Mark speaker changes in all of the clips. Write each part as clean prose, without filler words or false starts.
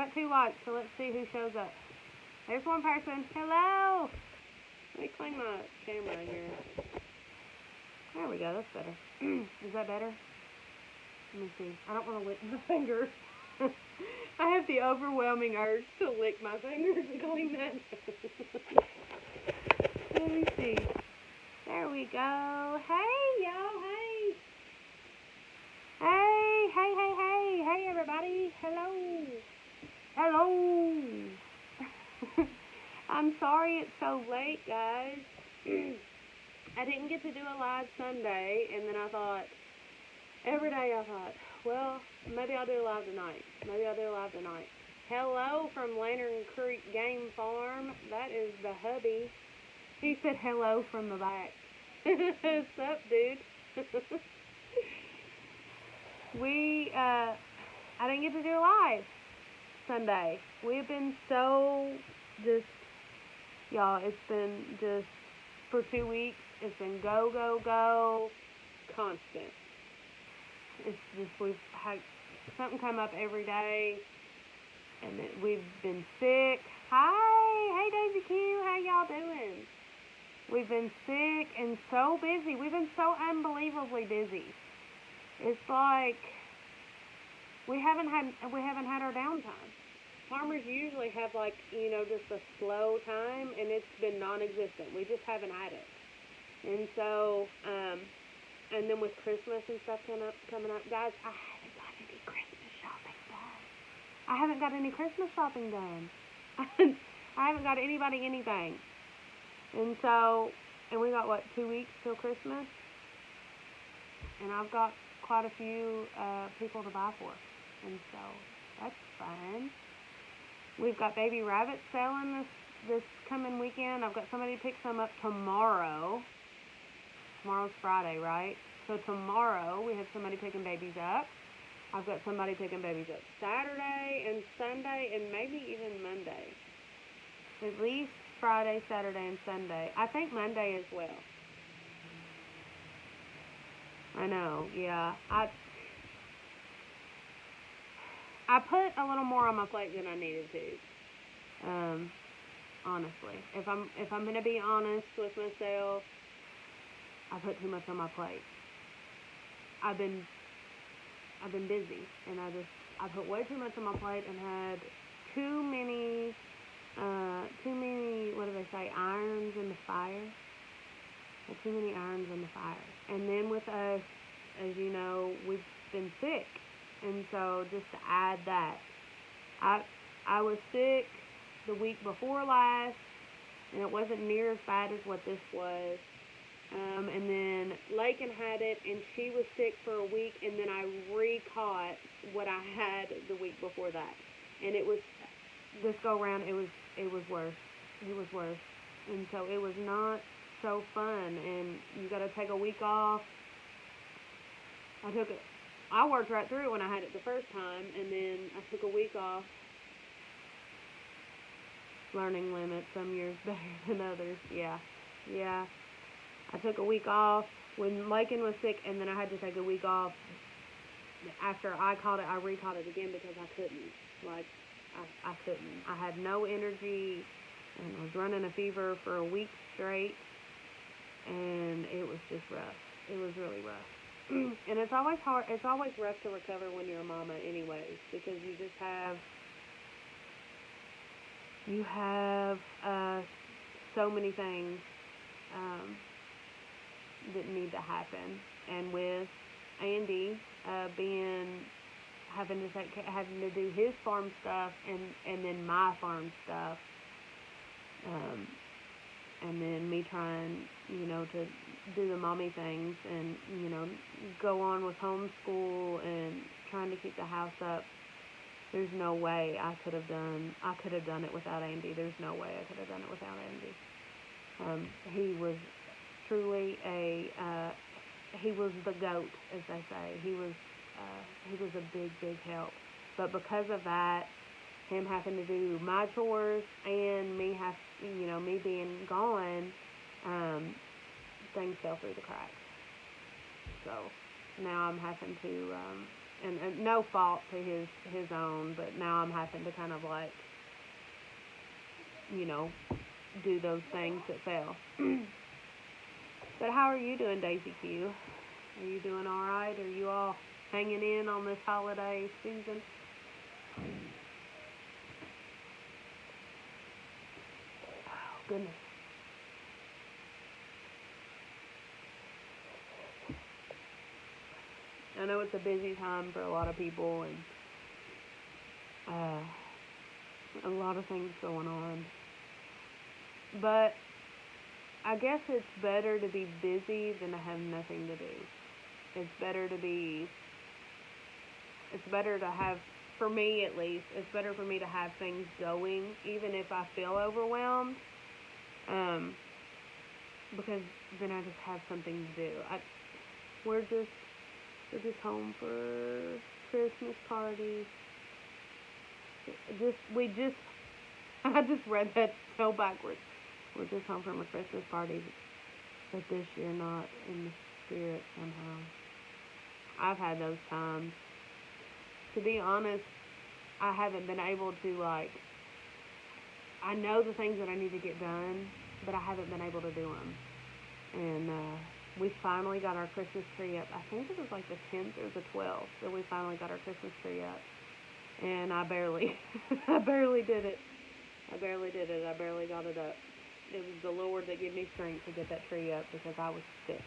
Speaker 1: got 2 likes, so let's see who shows up. There's one person. Hello. Let me clean my camera here. There we go. That's better. Is that better? Let me see. I don't want to lick my fingers. I have the overwhelming urge to lick my fingers and clean that. Let me see. There we go. Hey, y'all. Hey. Hey, hey, hey, hey. Hey, everybody. Hello. Hello. I'm sorry it's so late, guys. I didn't get to do a live Sunday, and then every day I thought, well, maybe I'll do a live tonight. Hello from Lantern Creek Game Farm. That is the hubby. He said hello from the back. What's up, dude? I didn't get to do a live Sunday. We've been so y'all, it's been just, for 2 weeks, it's been go, go, go, constant. It's just, we've had something come up every day, and we've been sick. Hey Daisy Q, how y'all doing? We've been sick and so busy. We've been so unbelievably busy. It's like we haven't had our downtime. Farmers usually have just a slow time, and it's been non-existent. We just haven't had it. And so, and then with Christmas and stuff coming up, guys, I haven't got any Christmas shopping done. I haven't got anybody anything. And so, and we got 2 weeks till Christmas, and I've got quite a few people to buy for, and so that's fun. We've got baby rabbits selling this coming weekend. I've got somebody to pick some up tomorrow. Tomorrow's Friday, right? So tomorrow we have somebody picking babies up. I've got somebody picking babies up Saturday and Sunday and maybe even Monday. At least Friday, Saturday, and Sunday. I think Monday as well. I know, yeah. I put a little more on my plate than I needed to. Honestly, if I'm gonna be honest with myself, I put too much on my plate. I've been busy, and I put way too much on my plate and had too many what do they say, irons in the fire. Had too many irons in the fire. And then with us, as you know, we've been sick. And so just to add that, I was sick the week before last, and it wasn't near as bad as what this was. And then Lakin had it, and she was sick for a week, and then I re-caught what I had the week before that. And it was, this go around, it was worse. It was worse. And so it was not so fun, and you got to take a week off. I worked right through it when I had it the first time, and then I took a week off. Learning limits, some years better than others. Yeah. I took a week off when Lakin was sick, and then I had to take a week off. After I caught it, I re-caught it again because I couldn't. I couldn't. I had no energy, and I was running a fever for a week straight, and it was just rough. It was really rough. And it's always hard. It's always rough to recover when you're a mama anyways, because you just have so many things that need to happen. And with Andy having to do his farm stuff and then my farm stuff, and then me trying, to do the mommy things and, go on with homeschool and trying to keep the house up. There's no way I could have done it without Andy. There's no way I could have done it without Andy. He was truly he was the GOAT, as they say. He was a big, big help. But because of that, him having to do my chores and me being gone, things fell through the cracks. So now I'm having to and no fault to his own, but now I'm having to kind of like, you know, do those things that fail. But how are you doing, Daisy Q? Are you doing all right? Are you all hanging in on this holiday season? Oh, goodness. I know it's a busy time for a lot of people, and a lot of things going on. But I guess it's better to be busy than to have nothing to do. It's better to be, it's better to have, for me at least, it's better for me to have things going, even if I feel overwhelmed, um, because then I just have something to do. We're just, we're just home for Christmas parties. I just read that so backwards. We're just home from a Christmas party, but this year not in the spirit somehow. I've had those times. To be honest, I haven't been able to, like, I know the things that I need to get done, but I haven't been able to do them. And we finally got our Christmas tree up. I think it was like the 10th or the 12th that we finally got our Christmas tree up. And I barely, I barely did it. I barely did it. I barely got it up. It was the Lord that gave me strength to get that tree up because I was sick.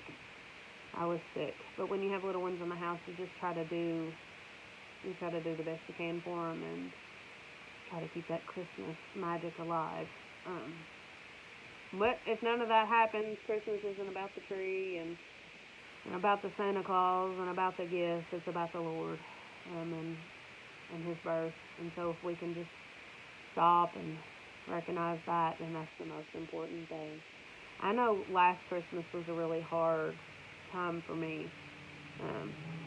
Speaker 1: I was sick. But when you have little ones in the house, you try to do the best you can for them and try to keep that Christmas magic alive. But if none of that happens, Christmas isn't about the tree and about the Santa Claus and about the gifts. It's about the Lord, and His birth. And so if we can just stop and recognize that, then that's the most important thing. I know last Christmas was a really hard time for me.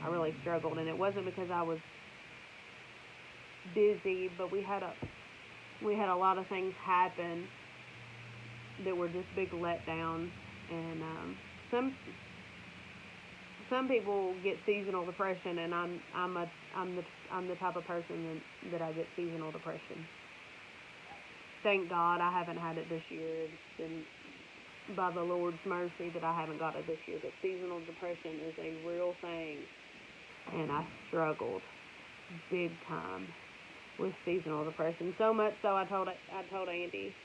Speaker 1: I really struggled, and it wasn't because I was busy, but we had a lot of things happen that were just big letdowns, and some people get seasonal depression, and I'm the type of person that I get seasonal depression. Thank God I haven't had it this year. It's been by the Lord's mercy that I haven't got it this year. But seasonal depression is a real thing, and I struggled big time with seasonal depression. So much so I told Andy,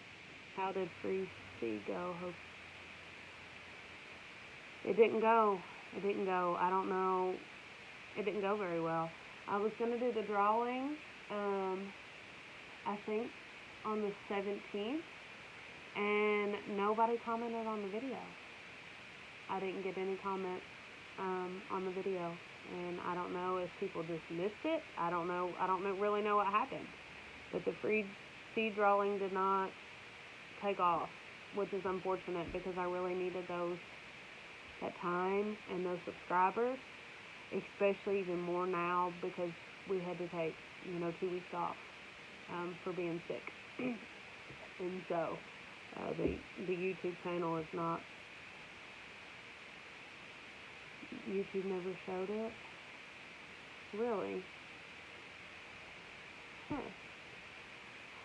Speaker 1: how did Free C go? It didn't go. It didn't go. I don't know. It didn't go very well. I was gonna do the drawing. I think on the 17th, and nobody commented on the video. I didn't get any comments on the video, and I don't know if people just missed it. I don't really know what happened, but the free seed drawing did not take off, which is unfortunate because I really needed that time and those subscribers, especially even more now because we had to take 2 weeks off for being sick. And so the YouTube channel is not, YouTube never showed it. Really? Huh.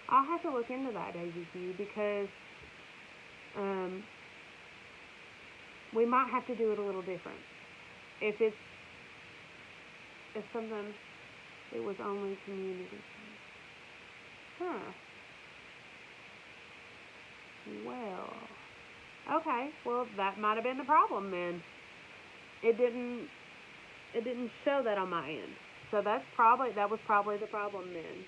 Speaker 1: I'll have to look into that, Daisy Q, because we might have to do it a little different. If something, it was only community. Huh. Well, okay. Well, that might have been the problem then. It didn't show that on my end. So that was probably the problem then.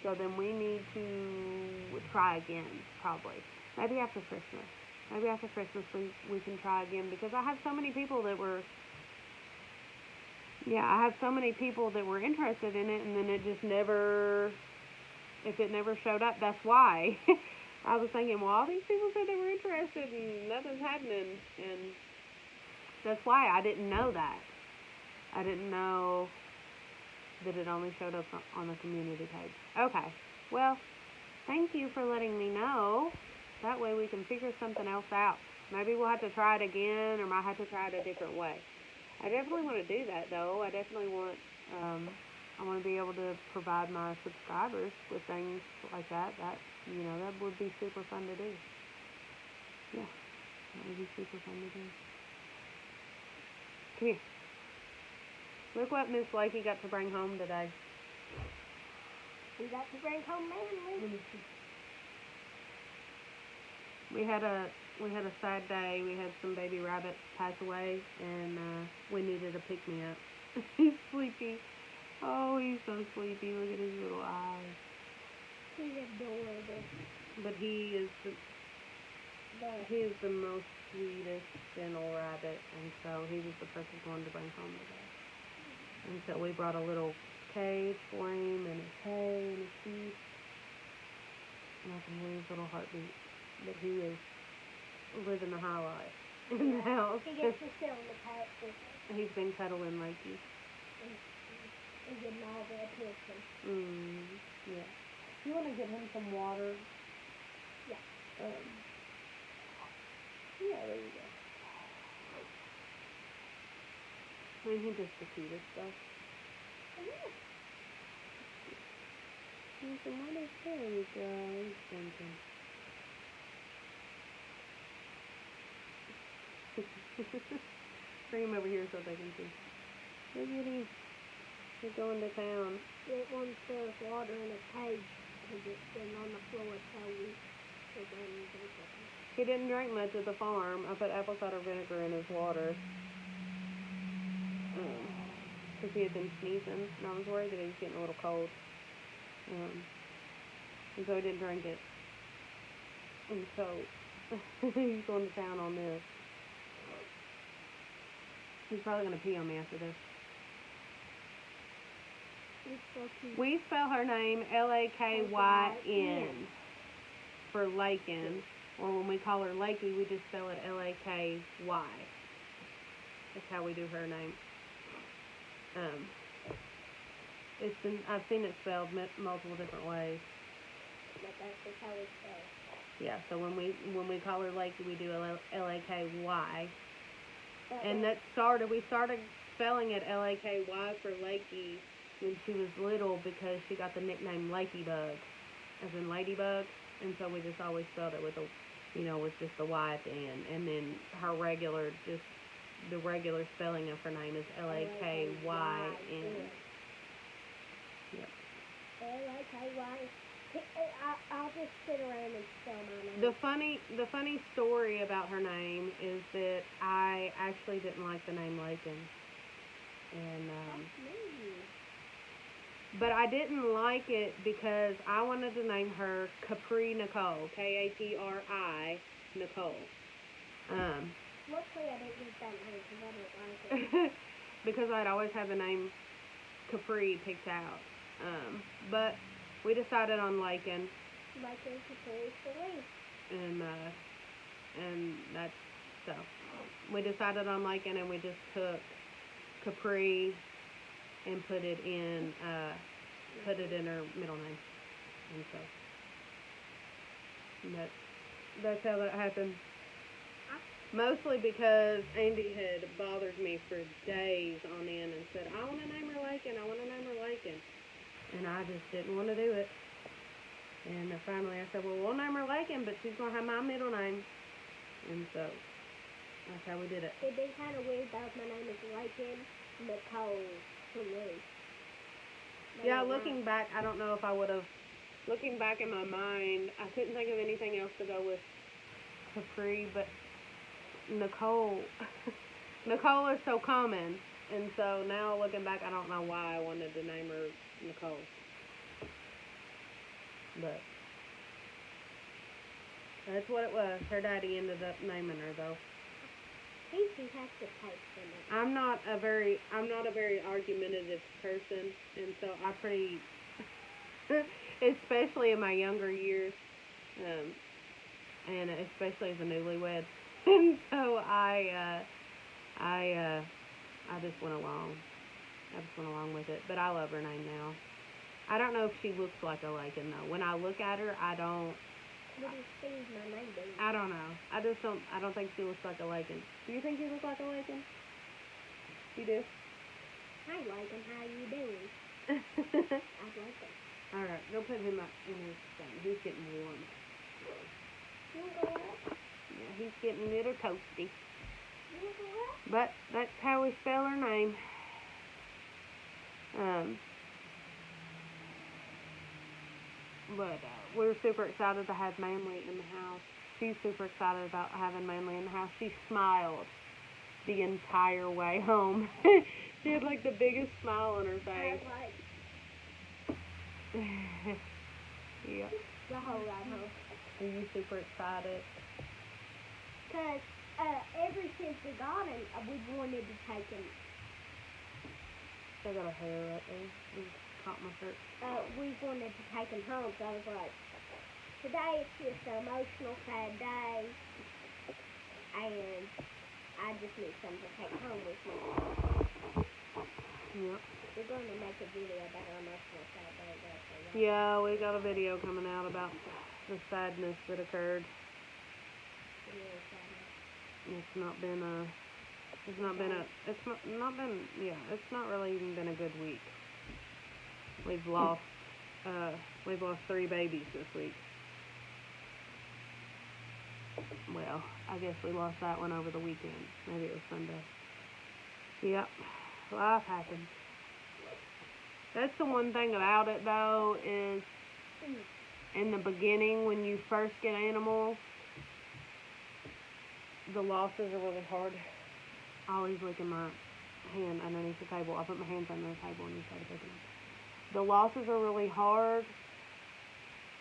Speaker 1: So then we need to try again, probably. Maybe after Christmas. Maybe after Christmas we can try again, because I have so many people that were interested in it, and then it just never, if it never showed up, that's why. I was thinking, well, all these people said they were interested and nothing's happening, and that's why I didn't know that. I didn't know that it only showed up on the community page. Okay, well, thank you for letting me know. That way we can figure something else out. Maybe we'll have to try it again, or might have to try it a different way. I definitely want to do that, though. I definitely want I want to be able to provide my subscribers with things like that. That that would be super fun to do. Yeah, that would be super fun to do. Come here. Look what Miss Lakey got to bring home today.
Speaker 2: We got to bring home Manly.
Speaker 1: We had a sad day. We had some baby rabbits pass away, and we needed a pick me up. He's sleepy. Oh, he's so sleepy. Look at his little eyes.
Speaker 2: He's adorable.
Speaker 1: But he is the most sweetest, gentle rabbit, and so he was the perfect one to bring home today. And so we brought a little cage for him, and his hay, and his feet. And I can hear his little heartbeat. But he is living the high life in the house.
Speaker 2: He gets to sit on the couch with us.
Speaker 1: He's been cuddling Lakey.
Speaker 2: And getting all the attention.
Speaker 1: Yeah. You want to get him some water?
Speaker 2: Yeah.
Speaker 1: Yeah, there you go. I mean, he's just the cutest stuff. He's what is there you go. He's thinking. Bring him over here so they can see. Look at him. He's going to town.
Speaker 2: It wants the water in a cage because it's been on the floor so we
Speaker 1: He didn't drink much at the farm. I put apple cider vinegar in his water. Because he had been sneezing, and I was worried that he was getting a little cold. And so he didn't drink it. And so he's going to town on this. He's probably going to pee on me after this. We spell her name L-A-K-Y-N for Lakin. Or when we call her Lakey, we just spell it L-A-K-Y. That's how we do her name. I've seen it spelled multiple different ways.
Speaker 2: But that's just how it's spelled.
Speaker 1: Yeah, so when we call her Lakey, we do L-A-K-Y. And we started spelling it L-A-K-Y for Lakey when she was little because she got the nickname Lakybug, as in ladybug, and so we just always spelled it with just the Y at the end, and then the regular spelling of her name is L-A-K-Y-N. Yep.
Speaker 2: L-A-K-Y. I'll just sit around and spell my name.
Speaker 1: The funny story about her name is that I actually didn't like the name Lakin, and but I didn't like it because I wanted to name her Capri Nicole, K-A-P-R-I Nicole.
Speaker 2: Luckily, I didn't get that name because I didn't like it.
Speaker 1: Because I'd always had the name Capri picked out, but we decided on Lakin.
Speaker 2: Lakin Capri for me.
Speaker 1: And that's so. We decided on Lakin, and we just took Capri and put it in her middle name, and so that's how that happened. Mostly because Andy had bothered me for days on end and said, I want to name her Lakin, and I just didn't want to do it. And finally I said, well, we'll name her Lakin, but she's going to have my middle name. And so that's how we did it.
Speaker 2: It'd be kind of weird though if my name is Lakin Nicole for me.
Speaker 1: Yeah, looking back, I don't know if I would have. Looking back in my mind, I couldn't think of anything else to go with Capri, but Nicole is so common, and so now looking back, I don't know why I wanted to name her Nicole. But that's what it was. Her daddy ended up naming her though.
Speaker 2: He has to taste in it.
Speaker 1: I'm not a very argumentative person, and so I pretty, especially in my younger years, and especially as a newlywed, and so I just went along. I just went along with it, but I love her name now. I don't know if she looks like a Lakin though. When I look at her, I don't.
Speaker 2: What do you think my name is?
Speaker 1: I don't know. I don't think she looks like a Lakin. Do you think you look like a Lakin? You do?
Speaker 2: Hi, Lincoln. How you doing? I'd like it.
Speaker 1: Alright, go put him up in his thing. He's getting warm.
Speaker 2: You want to go up?
Speaker 1: Yeah, he's getting a little toasty.
Speaker 2: You want to go up?
Speaker 1: But that's how we spell her name. But we're super excited to have Manly in the house. She's super excited about having Manly in the house. She smiled the entire way home. She had like the biggest smile on her face. Yeah.
Speaker 2: The whole ride home.
Speaker 1: Are you super excited?
Speaker 2: Because ever since we got him, we wanted to take him.
Speaker 1: I got a hair right there. You caught my shirt.
Speaker 2: We wanted to take him home, so I was like, today it's just an emotional, sad day, and I just need something to take home with me.
Speaker 1: Yep.
Speaker 2: We're going to make a video about our emotional, sad day.
Speaker 1: Yeah, we got a video coming out about the sadness that occurred. It's not really even been a good week. We've lost 3 babies this week. Well, I guess we lost that one over the weekend. Maybe it was Sunday. Yep. Life happens. That's the one thing about it, though, is in the beginning, when you first get animals, the losses are really hard. I always look in my hand underneath the table. I put my hands under the table and you try to pick them up. The losses are really hard.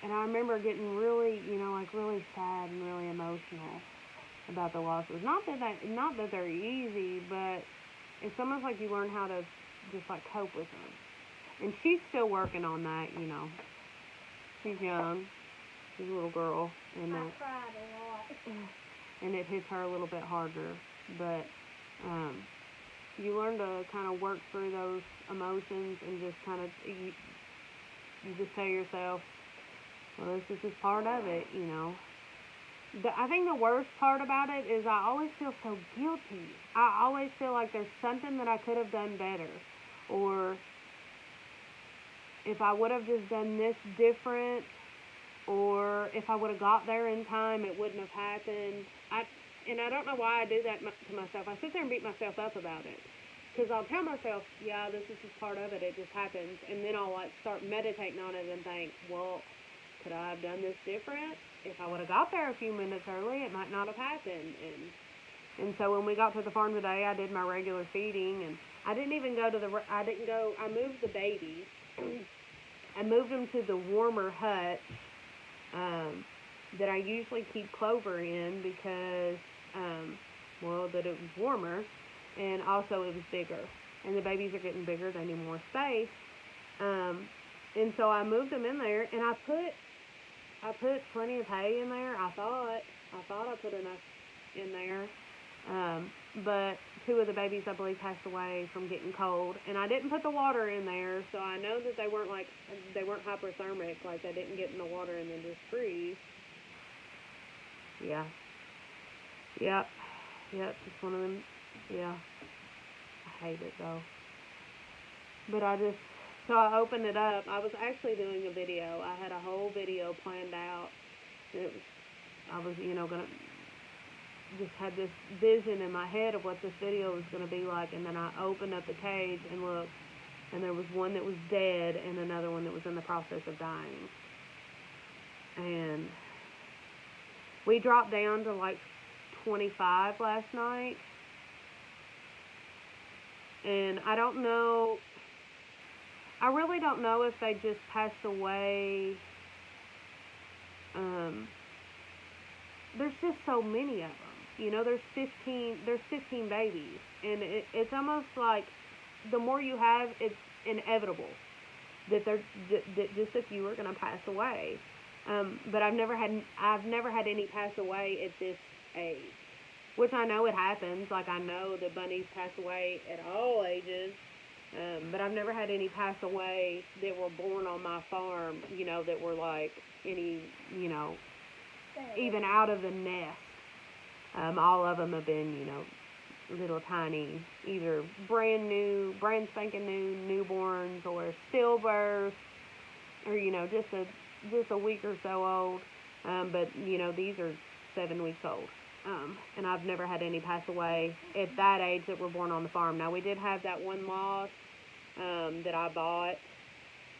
Speaker 1: And I remember getting really, really sad and really emotional about the losses. Not that they're easy, but it's almost like you learn how to just cope with them. And she's still working on that, She's young. She's a little girl. And
Speaker 2: I cried a lot.
Speaker 1: And it hits her a little bit harder. But you learn to kind of work through those emotions and just kind of, you just tell yourself, well, this is just part of it, I think the worst part about it is I always feel so guilty. I always feel like there's something that I could have done better. Or if I would have just done this different, or if I would have got there in time, it wouldn't have happened. And I don't know why I do that to myself. I sit there and beat myself up about it. Because I'll tell myself, yeah, this is just part of it. It just happens. And then I'll start meditating on it and think, well, could I have done this different? If I would have got there a few minutes early, it might not have happened. And so when we got to the farm today, I did my regular feeding. And I didn't even go to I moved the babies. I moved them to the warmer hut that I usually keep Clover in because, that it was warmer, and also it was bigger. And the babies are getting bigger, they need more space. And so I moved them in there, and I put plenty of hay in there. I thought I put enough in there. But 2 of the babies, I believe, passed away from getting cold. And I didn't put the water in there, so I know that they weren't hypothermic, like they didn't get in the water and then just freeze. Yeah. Yep, just one of them. Yeah. I hate it, though. But so I opened it up. I was actually doing a video. I had a whole video planned out. I was, gonna just had this vision in my head of what this video was going to be like, and then I opened up the cage and looked, and there was one that was dead and another one that was in the process of dying. And we dropped down to 25 last night, and I really don't know if they just passed away. There's just so many of them. There's 15 babies, and it's almost like the more you have, it's inevitable that just a few are going to pass away. But I've never had any pass away at this age, which I know it happens. I know that bunnies pass away at all ages, but I've never had any pass away that were born on my farm. That were any, even out of the nest. All of them have been, little tiny, either brand spanking new newborns, or stillbirths, or just a week or so old. But these are 7 weeks old. And I've never had any pass away at that age that were born on the farm. Now, we did have that one loss that I bought,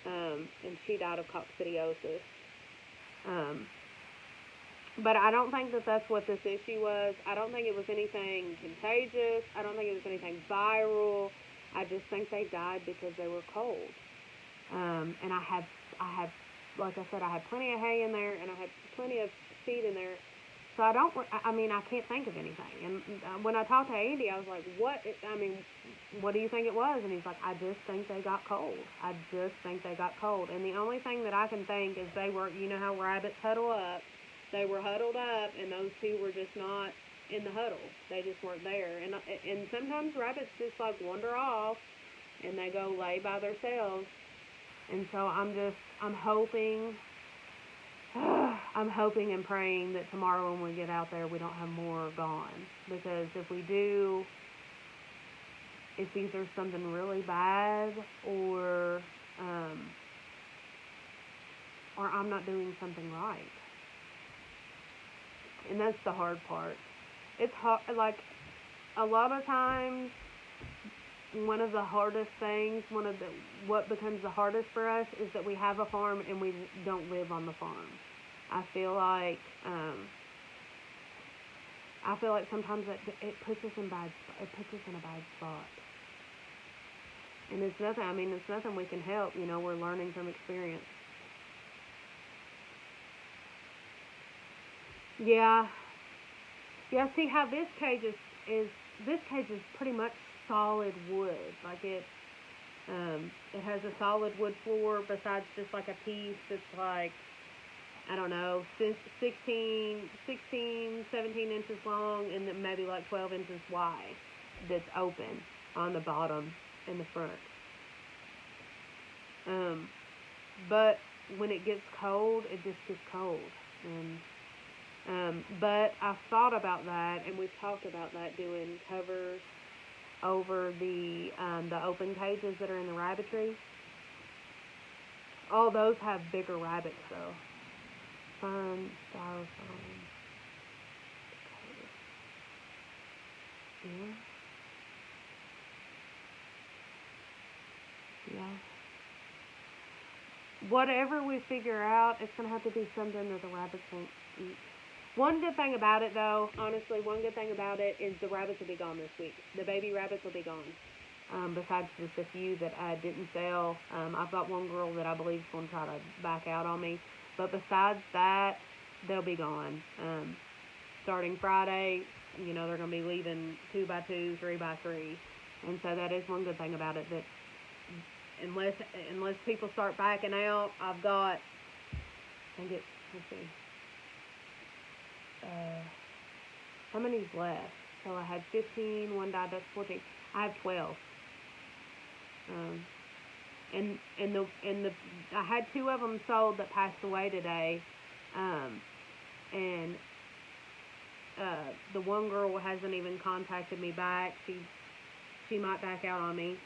Speaker 1: and she died of coccidiosis. But I don't think that that's what this issue was. I don't think it was anything contagious. I don't think it was anything viral. I just think they died because they were cold. And I had, like I said, I had plenty of hay in there, and I had plenty of feed in there. So I can't think of anything. And when I talked to Andy, I was like, what do you think it was? And he's like, I just think they got cold. I just think they got cold. And the only thing that I can think is they were, how rabbits huddle up. They were huddled up, and those two were just not in the huddle. They just weren't there. And sometimes rabbits just like wander off, and they go lay by themselves. And so I'm hoping and praying that tomorrow when we get out there, we don't have more gone. Because if we do, it's either something really bad, or I'm not doing something right. And that's the hard part. It's hard, like, a lot of times, one of the hardest things, what becomes the hardest for us is that we have a farm and we don't live on the farm. I feel like sometimes it puts us in a bad spot. And it's nothing we can help. We're learning from experience. Yeah. See how this cage is pretty much solid wood. Like it has a solid wood floor, besides just like a piece that's like, I don't know, 16, 17 inches long, and then maybe like 12 inches wide, that's open on the bottom and the front. But when it gets cold, it just gets cold. But I've thought about that, and we've talked about that, doing covers over the open cages that are in the rabbitry. All those have bigger rabbits, though. Fine styrofoam. Okay. Yeah. Whatever we figure out, it's going to have to be something that the rabbits won't eat. One good thing about it, though, honestly, is the rabbits will be gone this week. The baby rabbits will be gone. Besides just a few that I didn't sell. I've got one girl that I believe is going to try to back out on me. But besides that, they'll be gone. Starting Friday, they're going to be leaving 2x2, 3x3. And so that is one good thing about it, that unless people start backing out, I've got, let's see, how many's left? So I had 15, one died, that's 14. I have 12. I had 2 of them sold that passed away today, and the one girl hasn't even contacted me back. She might back out on me,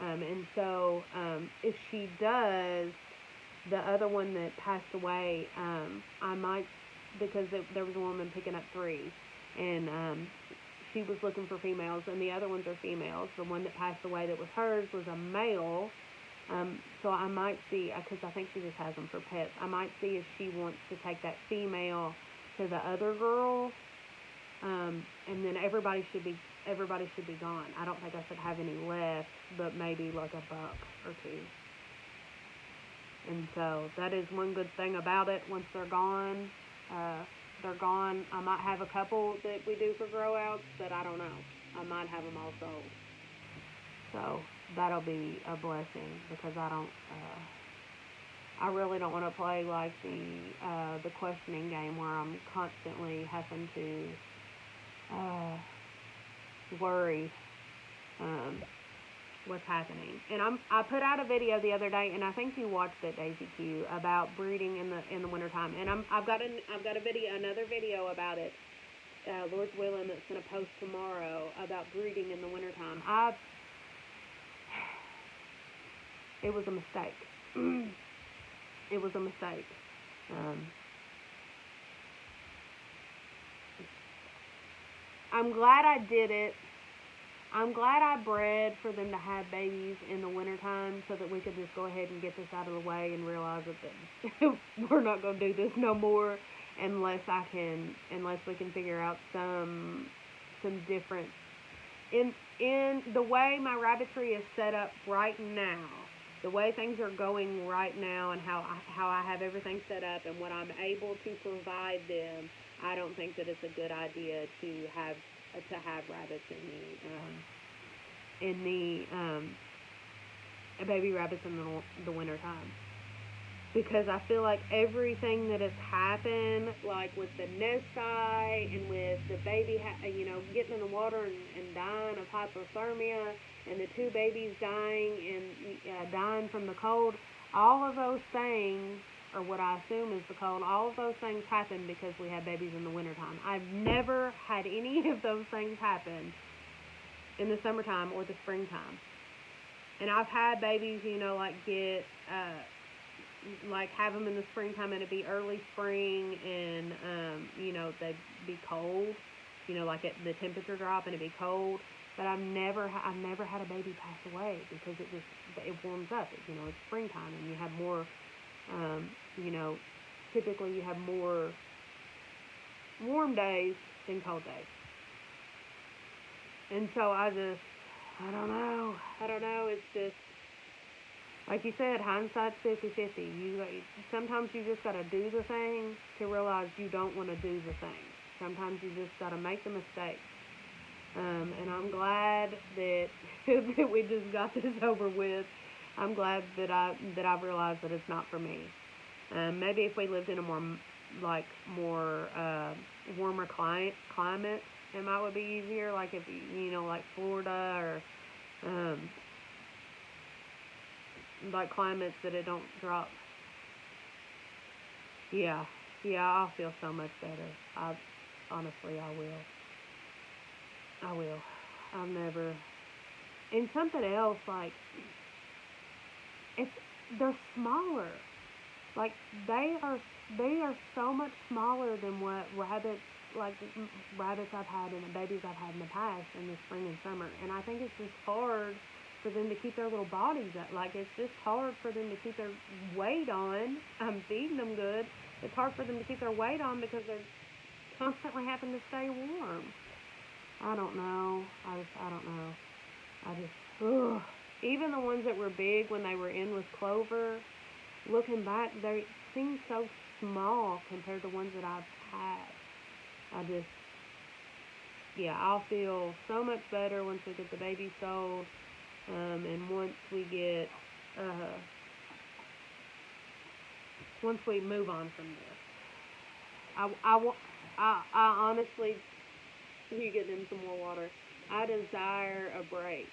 Speaker 1: and so if she does, the other one that passed away, I might, because there was a woman picking up 3, and she was looking for females, and the other ones are females. The one that passed away that was hers was a male. So I might see, because I think she just has them for pets, I might see if she wants to take that female to the other girl, and then everybody should be gone. I don't think I should have any left, but maybe like a buck or 2. And so that is one good thing about it. Once they're gone, they're gone. I might have a couple that we do for grow outs, but I don't know. I might have them all sold. So that'll be a blessing, because I really don't want to play like the questioning game where I'm constantly having to worry what's happening. And I put out a video the other day, and I think you watched it, Daisy Q, about breeding in the wintertime. And I've got another video about it Lord's willing, that's going to post tomorrow about breeding in the wintertime. It was a mistake. It was a mistake. I'm glad I did it. I'm glad I bred for them to have babies in the wintertime so that we could just go ahead and get this out of the way and realize that we're not going to do this no more unless we can figure out some different in the way my rabbitry is set up right now. The way things are going right now and how I have everything set up and what I'm able to provide them, I don't think that it's a good idea to have rabbits in the baby rabbits in the winter time, because I feel like everything that has happened, like with the nest eye and with the baby getting in the water and dying of hypothermia, and the 2 babies dying from the cold, all of those things, or what I assume is the cold, all of those things happen because we have babies in the wintertime. I've never had any of those things happen in the summertime or the springtime. And I've had babies, have them in the springtime and it'd be early spring and, they'd be cold, the temperature drop and it'd be cold. But I've never had a baby pass away because it warms up. It's springtime and you have more, typically you have more warm days than cold days. And so I don't know. It's just, like you said, hindsight's 50-50. Sometimes you just gotta do the thing to realize you don't want to do the thing. Sometimes you just gotta make the mistake. And I'm glad that that we just got this over with. I'm glad that I've realized that it's not for me. Maybe if we lived in a more warmer climate, it would be easier. Like if like Florida or like climates that it don't drop. Yeah, I'll feel so much better. Honestly, I will. I've never. And something else, like, they're smaller. Like, they are so much smaller than what rabbits I've had and the babies I've had in the past in the spring and summer. And I think it's just hard for them to keep their little bodies up. Like, it's just hard for them to keep their weight on. I'm feeding them good. It's hard for them to keep their weight on because they're constantly having to stay warm. I don't know. I don't know. Even the ones that were big when they were in with Clover, looking back, they seem so small compared to ones that I've had. I'll feel so much better once we get the baby sold, and once we move on from this. I honestly, you get them some more water. I desire a break.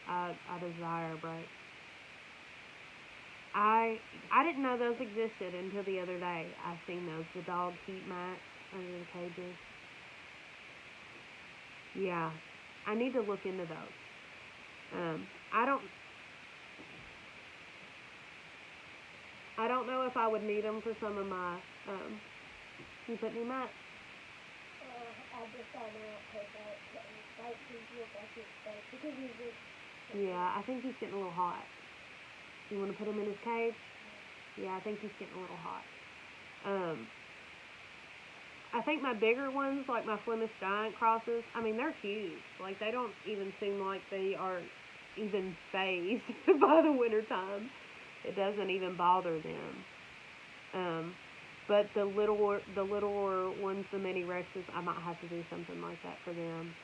Speaker 1: I desire a break. I didn't know those existed until the other day. I seen those, the dog heat mats under the cages. Yeah, I need to look into those. I don't know if I would need them for some of my. You put any mats?
Speaker 2: I just don't know because
Speaker 1: Yeah, I think he's getting a little hot. You want to put him in his cage? Yeah, I think he's getting a little hot. I think my bigger ones, like my Flemish Giant crosses, I mean, they're huge. Like, they don't even seem like they are even phased by the wintertime. It doesn't even bother them. But the littler ones, the mini Rexes, I might have to do something like that for them.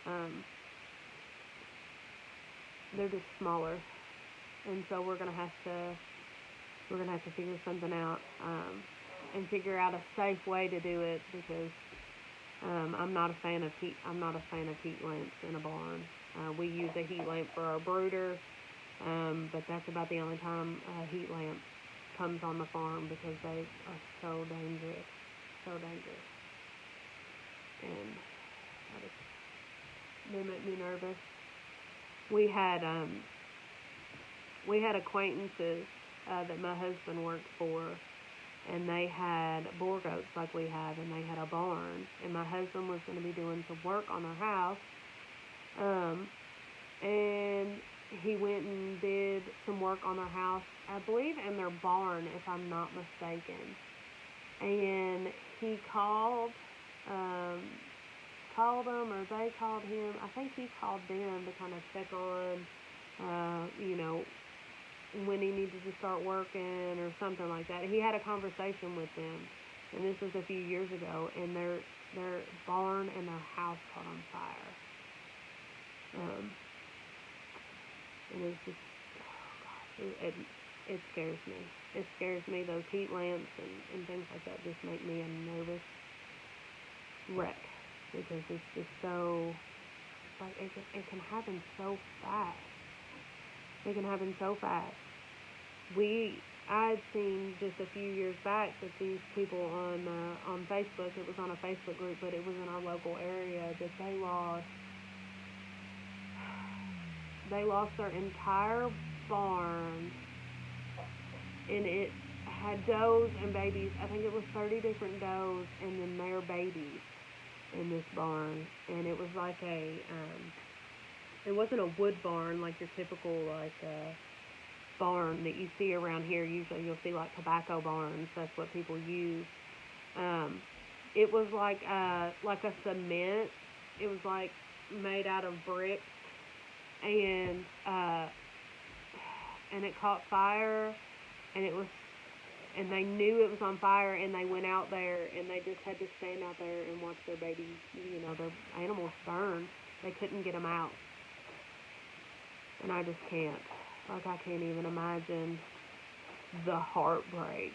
Speaker 1: They're just smaller, and so we're gonna have to figure something out, and figure out a safe way to do it, because I'm not a fan of heat lamps in a barn. We use a heat lamp for our brooder, but that's about the only time a heat lamp comes on the farm, because they are so dangerous. And They make me nervous. We had acquaintances that my husband worked for, and they had boar goats like we have, and they had a barn, and my husband was going to be doing some work on their house, and he went and did some work on their house, I believe in their barn, if I'm not mistaken, and he called them, or they called him. I think he called them to kind of check on, when he needed to start working or something like that. He had a conversation with them, and this was a few years ago, and their barn and their house caught on fire. And it's just, oh gosh, it scares me. It scares me. Those heat lamps and things like that just make me a nervous wreck, because it's just so, like, it can happen so fast. It can happen so fast. I'd seen just a few years back that these people on Facebook, it was on a Facebook group, but it was in our local area, that they lost their entire barn, and it had does and babies. I think it was 30 different does and then their babies in this barn, and it was like it wasn't a wood barn like your typical barn that you see around here. Usually you'll see like tobacco barns. That's what people use. It was like a cement. It was like made out of bricks, and it caught fire, and they knew it was on fire, and they went out there, and they just had to stand out there and watch their babies, their animals burn. They couldn't get them out. And I just can't. Like, I can't even imagine the heartbreak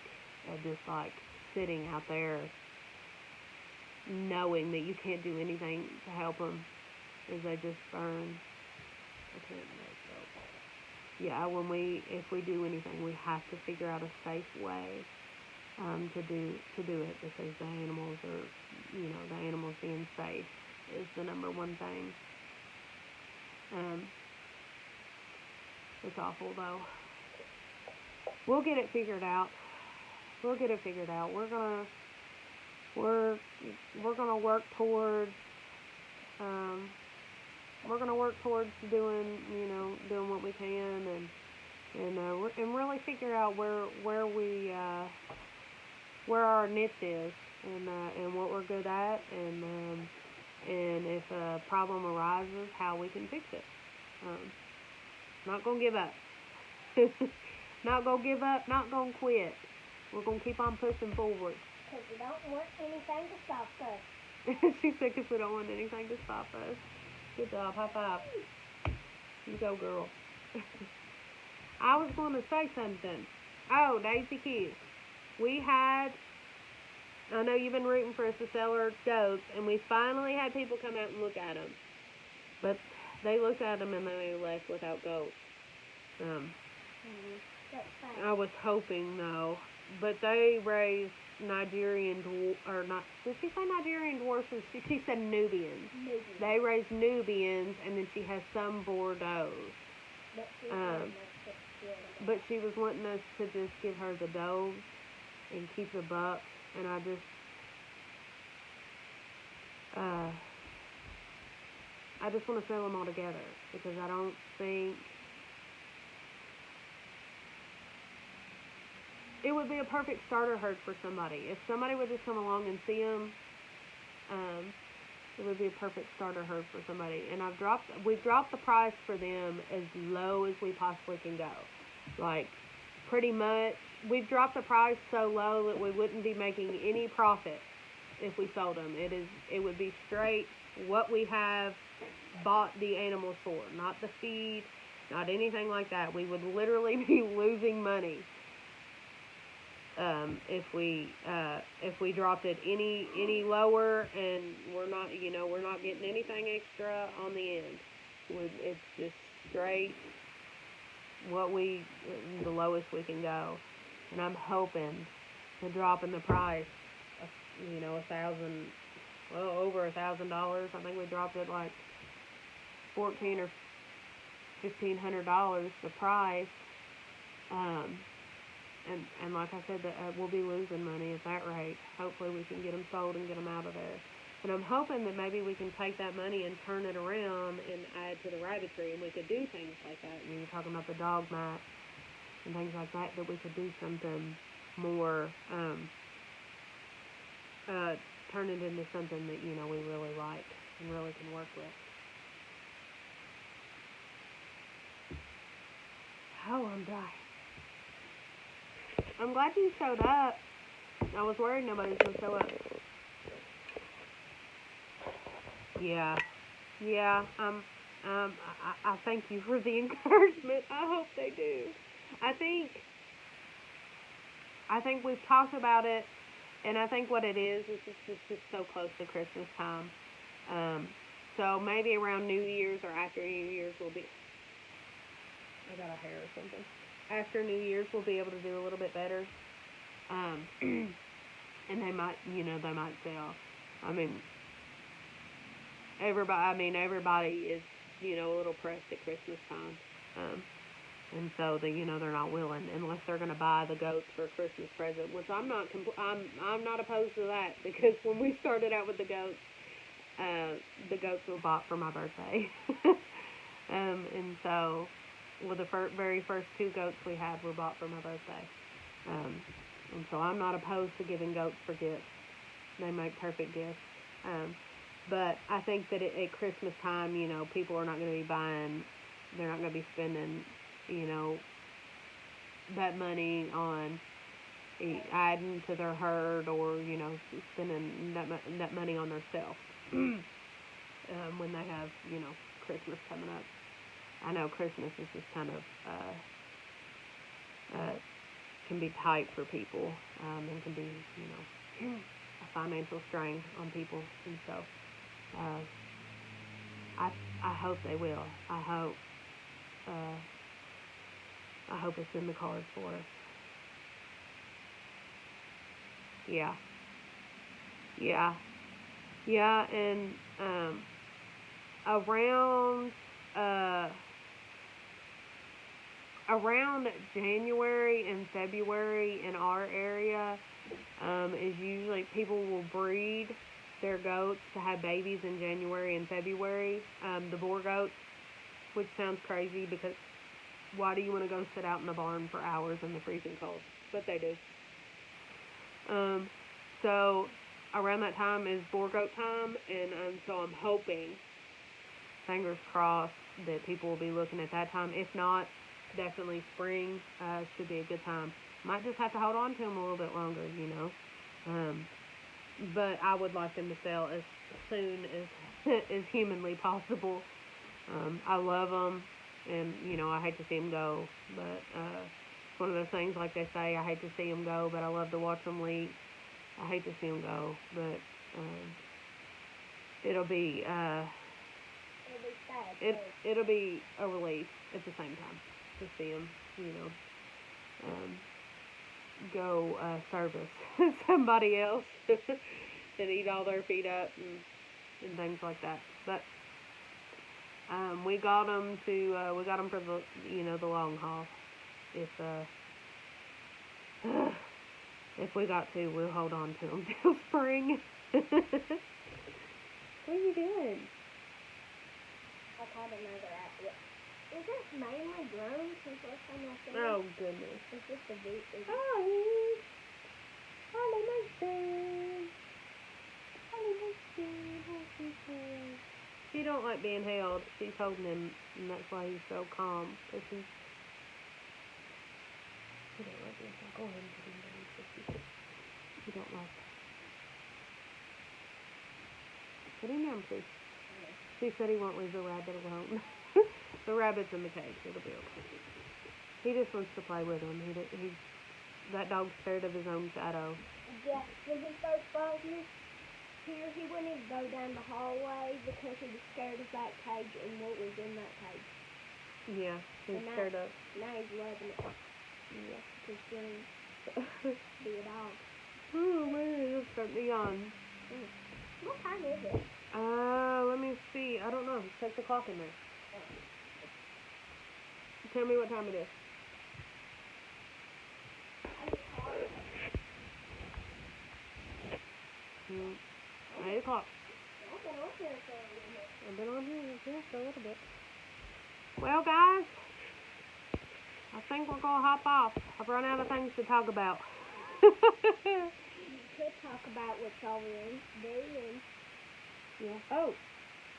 Speaker 1: of just, like, sitting out there knowing that you can't do anything to help them as they just burn. I can't make it. Yeah, if we do anything, we have to figure out a safe way to do it, because the animals are, the animals being safe is the number one thing. It's awful, though. We'll get it figured out. We're gonna work towards doing what we can, and really figure out where our niche is, and what we're good at, and if a problem arises, how we can fix it. Not gonna give up. Not gonna give up. Not gonna quit. We're gonna keep on pushing forward.
Speaker 2: Because we don't want anything to stop us.
Speaker 1: She said, because we don't want anything to stop us. Good job. High five. You go, girl. I was going to say something. Oh, Daisy Kids. I know you've been rooting for us to sell our goats, and we finally had people come out and look at them. But they looked at them and they left without goats. I was hoping, though. But they raised Nigerian did she say Nigerian dwarfs? She said Nubians. They raised Nubians, and then she has some Bordeaux. But she was wanting us to just give her the does and keep the bucks, and I just want to sell them all together, because I don't think it would be a perfect starter herd for somebody. If somebody would just come along and see them, it would be a perfect starter herd for somebody. And we've dropped the price for them as low as we possibly can go. Like, pretty much, we've dropped the price so low that we wouldn't be making any profit if we sold them. It would be straight what we have bought the animals for, not the feed, not anything like that. We would literally be losing money if we dropped it any lower, and we're not getting anything extra on the end. It's just straight the lowest we can go, and I'm hoping to drop in the price of, $1,000 well, over $1,000. I think we dropped it like $1,400 or $1,500 the price. And like I said, we'll be losing money at that rate. Hopefully we can get them sold and get them out of there. And I'm hoping that maybe we can take that money and turn it around and add to the rabbitry, and we could do things like that. You know, you're talking about the dog mat and things like that, that we could do something more, turn it into something that, you know, we really like and really can work with. Oh, I'm dying. I'm glad you showed up. I was worried nobody was going to show up. Yeah. I thank you for the encouragement. I hope they do. I think we've talked about it, and I think what it is it's just so close to Christmas time. So maybe around New Year's or after New Year's we'll be. I got a hair or something. After New Year's we'll be able to do a little bit better. And they might sell. I mean, everybody is, you know, a little pressed at Christmas time. And so they're not willing unless they're going to buy the goats for a Christmas present, which I'm not opposed to that, because when we started out with the goats were bought for my birthday. And so, well, the very first 2 goats we had were bought for my birthday. And so I'm not opposed to giving goats for gifts. They make perfect gifts. But I think that at Christmas time, you know, people are not going to be buying, they're not going to be spending, you know, that money on adding to their herd, or, you know, spending that money on themselves when they have, you know, Christmas coming up. I know Christmas is just kind of can be tight for people, and can be, you know, a financial strain on people, and so I hope they will. I hope it's in the cards for us. Yeah, and around January and February in our area is usually people will breed their goats to have babies in January and February. The Boer goats, which sounds crazy because why do you want to go sit out in the barn for hours in the freezing cold? But they do. So around that time is Boer goat time, and so I'm hoping, fingers crossed, that people will be looking at that time. If not, definitely spring should be a good time. Might just have to hold on to them a little bit longer, you know. But I would like them to sell as soon as humanly possible. I love them, and, you know, I hate to see them go. But it's one of those things, like they say, I hate to see them go, but I love to watch them leap. I hate to see them go, but it'll be sad. It'll be a relief at the same time to see them, you know, go service somebody else and eat all their feet up and things like that. But we got them for the, you know, the long haul. If we got to, we'll hold on to them till spring. What are you doing?
Speaker 2: I caught another apple. Is this mainly grown since last time I said it?
Speaker 1: Oh, goodness.
Speaker 2: Is this the beat?
Speaker 1: Holly, my son. Holly, my son. She don't like being held. She's holding him, and that's why he's so calm. Because he don't like being held. Go ahead and put him down. He don't like that. Put him down, please. He said he won't leave the rabbit alone. The rabbit's in the cage. It'll be okay. He just wants to play with him. That dog's scared of his own shadow.
Speaker 2: Yeah, when he first brought me here, he wouldn't even go down the hallway because he was scared of that cage and what was in that cage.
Speaker 1: Yeah, he's scared of.
Speaker 2: Now he's loving it. Yeah, he's going to be a dog.
Speaker 1: Oh man, he'll start me on.
Speaker 2: What time is it?
Speaker 1: Let me see. I don't know. Check the clock in there. Tell me what time it is. Mm, 8 o'clock. I've been on here just a little bit. Well, guys, I think we're going to hop off. I've run out of things to talk about.
Speaker 2: You could talk about what y'all were doing.
Speaker 1: Yeah. Oh.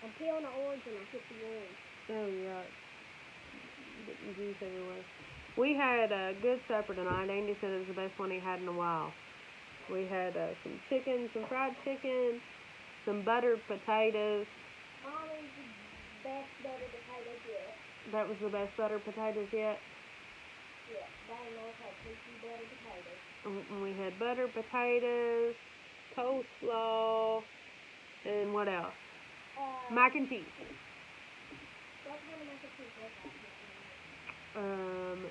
Speaker 2: I'm peeling an orange and I hit the orange.
Speaker 1: Oh, you're right. Getting juice everywhere. We had a good supper tonight. Andy said it was the best one he had in a while. We had some chicken, some fried chicken, some buttered potatoes.
Speaker 2: Mommy's the best buttered potatoes yet.
Speaker 1: That was the best buttered potatoes yet?
Speaker 2: Yeah, Daddy knows how to cook buttered potatoes.
Speaker 1: And we had buttered potatoes, coleslaw, and what else? Mac and cheese.
Speaker 2: What kind of mac and cheese was that?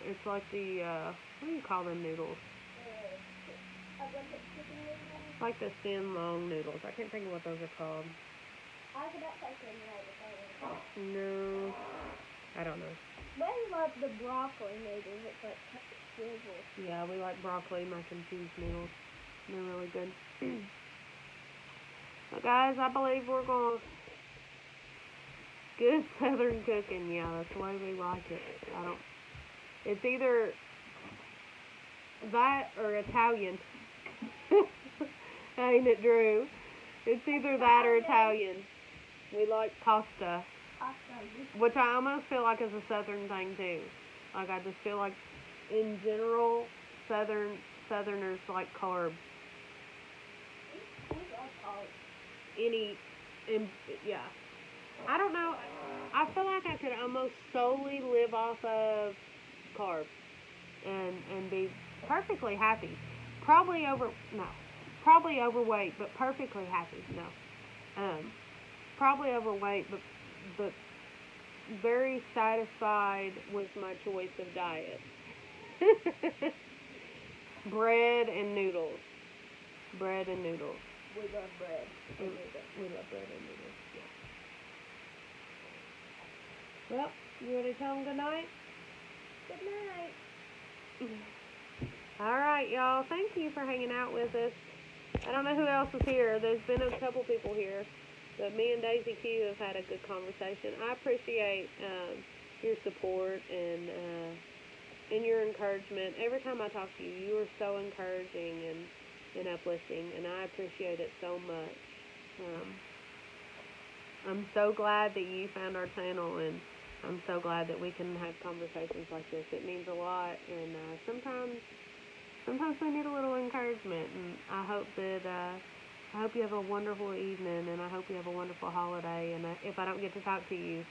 Speaker 1: It's like the, what do you call them noodles?
Speaker 2: Chicken noodles?
Speaker 1: Like the thin, long noodles. I can't think of what those are called.
Speaker 2: I was about to say
Speaker 1: No, I don't know.
Speaker 2: We love the broccoli noodles. It's like swivel.
Speaker 1: Yeah, we like broccoli, mac and cheese noodles. They're really good. Well, guys, I believe we're going to... Good Southern cooking, yeah, that's the way we like it. It's either that or Italian. Ain't it, Drew? It's either that or Italian. We like pasta, which I almost feel like is a Southern thing too. Like, I just feel like, in general, Southerners like carbs. Yeah. I don't know. I feel like I could almost solely live off of carbs and be perfectly happy. Probably overweight, but perfectly happy. No. Probably overweight, but very satisfied with my choice of diet. Bread and noodles. Bread and noodles.
Speaker 2: We love bread.
Speaker 1: We love bread and noodles. Yeah. Well, you ready to tell them good night?
Speaker 2: Good night.
Speaker 1: All right, y'all. Thank you for hanging out with us. I don't know who else is here. There's been a couple people here, but me and Daisy Q have had a good conversation. I appreciate your support and your encouragement. Every time I talk to you, you are so encouraging and uplifting, and I appreciate it so much. I'm so glad that you found our channel, and I'm so glad that we can have conversations like this. It means a lot, and sometimes we need a little encouragement, and I hope you have a wonderful evening, and I hope you have a wonderful holiday, and if I don't get to talk to you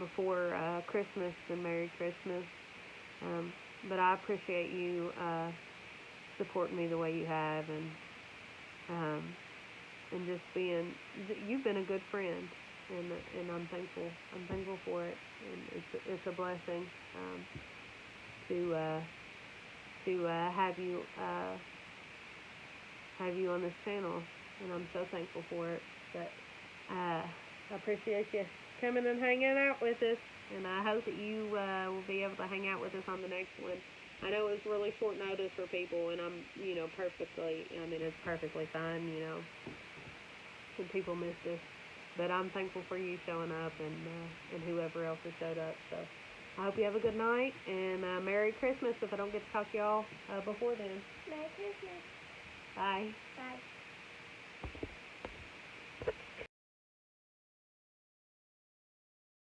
Speaker 1: before Christmas, then Merry Christmas. But I appreciate you supporting me the way you have, and just you've been a good friend, and I'm thankful for it, and it's a blessing to have you on this channel, and I'm so thankful for it. But I appreciate you coming and hanging out with us, and I hope that you will be able to hang out with us on the next one. I know it's really short notice for people, and it's perfectly fine, when people miss this. But I'm thankful for you showing up and whoever else has showed up. So I hope you have a good night, and Merry Christmas if I don't get to talk to y'all before then.
Speaker 2: Merry Christmas.
Speaker 1: Bye.